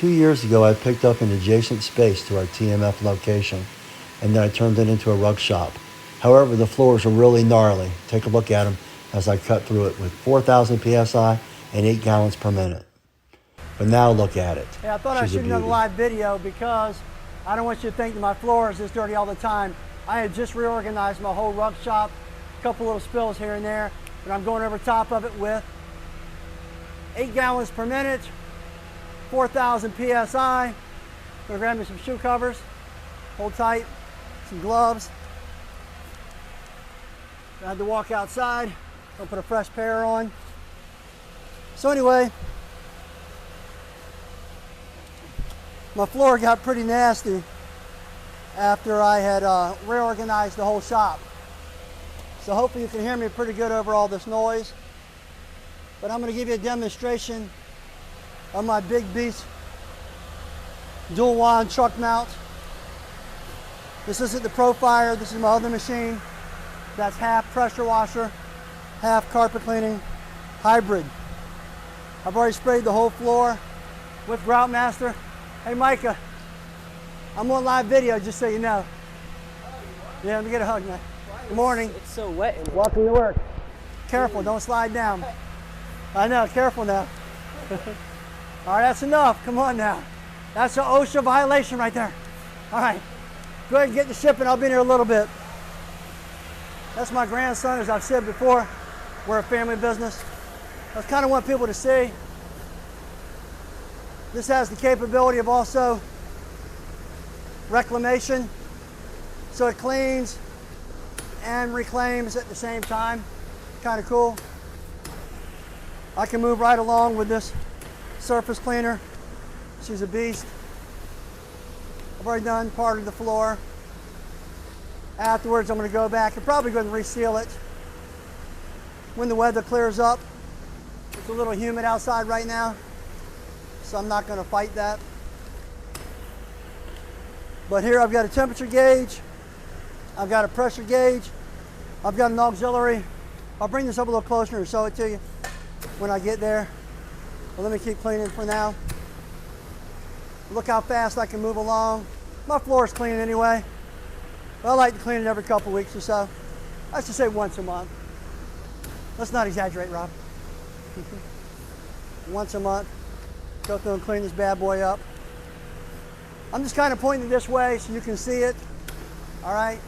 2 years ago, I picked up an adjacent space to our TMF location, and then I turned it into a rug shop. However, the floors are really gnarly. Take a look at them as I cut through it with 4,000 PSI and 8 gallons per minute. But now look at it. Yeah, I thought I should do another live video because I don't want you to think that my floor is this dirty all the time. I had just reorganized my whole rug shop, a couple little spills here and there, but I'm going over top of it with 8 gallons per minute, 4,000 PSI. Gonna grab me some shoe covers, hold tight, some gloves. I had to walk outside, I'll put a fresh pair on. So anyway, my floor got pretty nasty after I had reorganized the whole shop. So hopefully you can hear me pretty good over all this noise. But I'm going to give you a demonstration of my big beast dual wand truck mount. This isn't the Profire, this is my other machine. That's half pressure washer, half carpet cleaning, hybrid. I've already sprayed the whole floor with Groutmaster. Hey Micah, I'm on live video just so you know. Yeah, let me get a hug, man. Good morning. It's so wet in here. Welcome to work. Careful, don't slide down. I know, careful now. All right, that's enough. Come on now. That's an OSHA violation right there. All right, go ahead and get the shipping. I'll be in here a little bit. That's my grandson, as I've said before. We're a family business. I kind of want people to see. This has the capability of also reclamation, so it cleans and reclaims at the same time. Kind of cool. I can move right along with this surface cleaner. She's a beast. I've already done part of the floor. Afterwards, I'm going to go back and probably going to reseal it when the weather clears up. It's a little humid outside right now, so I'm not going to fight that. But here I've got a temperature gauge, I've got a pressure gauge, I've got an auxiliary. I'll bring this up a little closer and show it to you when I get there. But let me keep cleaning for now. Look how fast I can move along. My floor is clean anyway. But I like to clean it every couple weeks or so. I should say once a month. Let's not exaggerate, Rob. Once a month, go through and clean this bad boy up. I'm just kind of pointing it this way so you can see it. All right,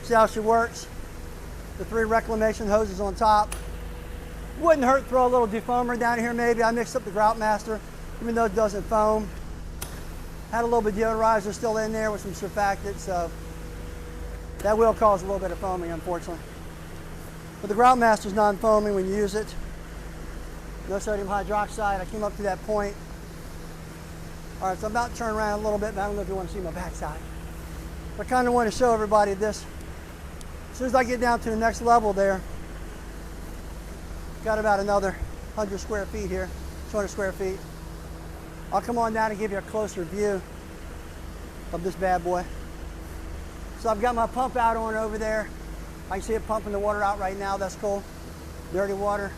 see how she works. The 3 reclamation hoses on top. Wouldn't hurt to throw a little defoamer down here maybe. I mixed up the Groutmaster, even though it doesn't foam. Had a little bit of deodorizer still in there with some surfactant, so that will cause a little bit of foaming, unfortunately. But the Groutmaster is non-foaming when you use it. No sodium hydroxide. I came up to that point. All right, so I'm about to turn around a little bit, but I don't know if you want to see my backside. I kind of want to show everybody this. As soon as I get down to the next level there, got about another 100 square feet here, 200 square feet. I'll come on down and give you a closer view of this bad boy. So I've got my pump out on over there. I can see it pumping the water out right now. That's cool. Dirty water.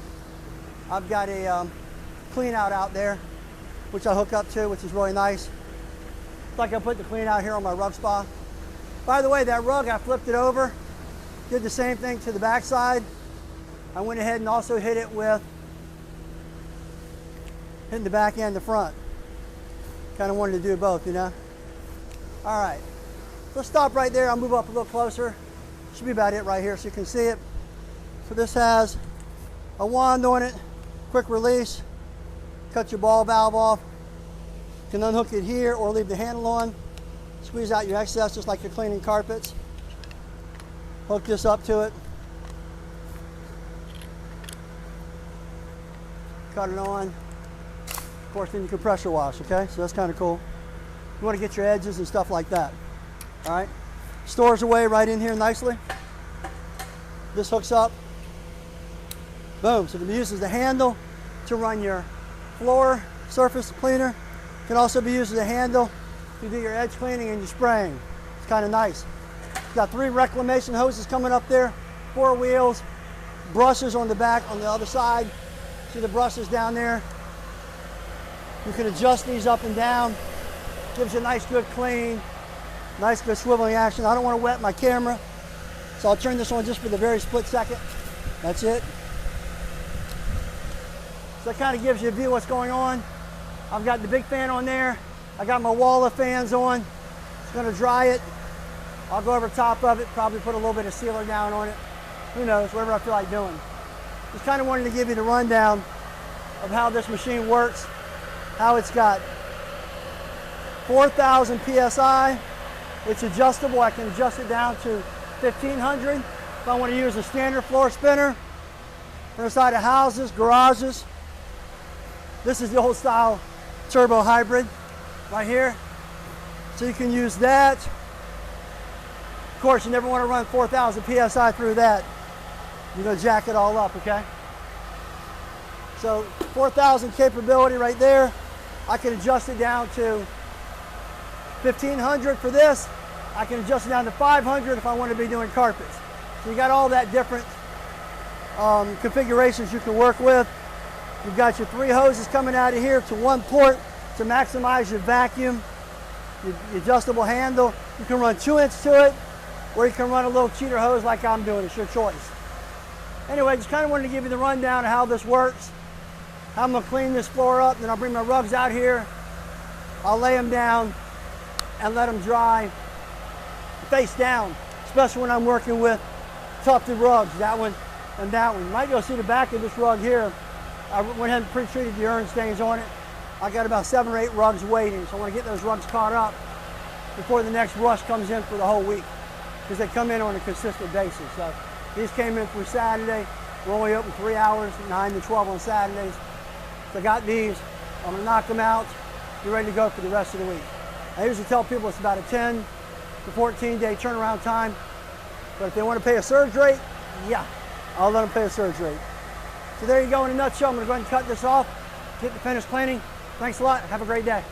I've got a clean out there, which I hook up to, which is really nice. It's like I put the clean out here on my rug spa. By the way, that rug, I flipped it over, did the same thing to the back side. I went ahead and also hit it with hitting the back and the front. Kind of wanted to do both, you know. All right, let's stop right there. I'll move up a little closer. Should be about it right here so you can see it. So this has a wand on it, quick release, cut your ball valve off. You can unhook it here or leave the handle on. Squeeze out your excess just like you're cleaning carpets. Hook this up to it. Cut it on. Of course, then you can pressure wash, okay? So that's kind of cool. You want to get your edges and stuff like that. All right? Stores away right in here nicely. This hooks up. Boom. So it can be used as a handle to run your floor surface cleaner. It can also be used as a handle to do your edge cleaning and your spraying. It's kind of nice. It's got 3 reclamation hoses coming up there, 4 wheels, brushes on the back on the other side. See the brushes down there? You can adjust these up and down. Gives you a nice good clean, nice good swiveling action. I don't want to wet my camera, so I'll turn this on just for the very split second. That's it. So that kind of gives you a view of what's going on. I've got the big fan on there. I got my wall of fans on. It's going to dry it. I'll go over top of it, probably put a little bit of sealer down on it. Who knows, whatever I feel like doing. Just kind of wanted to give you the rundown of how this machine works, how it's got 4,000 PSI. It's adjustable. I can adjust it down to 1,500 if I want to use a standard floor spinner for inside of houses, garages. This is the old style turbo hybrid right here. So you can use that. Of course, you never want to run 4,000 PSI through that. You're going to jack it all up, okay? So 4,000 capability right there. I can adjust it down to 1,500 for this. I can adjust it down to 500 if I want to be doing carpets. So you got all that different configurations you can work with. You've got your 3 hoses coming out of here to 1 port to maximize your vacuum, your adjustable handle. You can run 2-inch to it, or you can run a little cheater hose like I'm doing. It's your choice. Anyway, just kind of wanted to give you the rundown of how this works, how I'm going to clean this floor up. Then I'll bring my rugs out here. I'll lay them down and let them dry face down, especially when I'm working with tufted rugs, that one and that one. You might go see the back of this rug here. I went ahead and pre-treated the urine stains on it. I got about 7 or 8 rugs waiting, so I want to get those rugs caught up before the next rush comes in for the whole week, because they come in on a consistent basis. So these came in through Saturday. We're only open 3 hours, 9 to 12 on Saturdays. So I got these. I'm going to knock them out, be ready to go for the rest of the week. I usually tell people it's about a 10 to 14 day turnaround time, but if they want to pay a surge rate, yeah, I'll let them pay a surge rate. So there you go in a nutshell. I'm going to go ahead and cut this off, get the finished cleaning. Thanks a lot. Have a great day.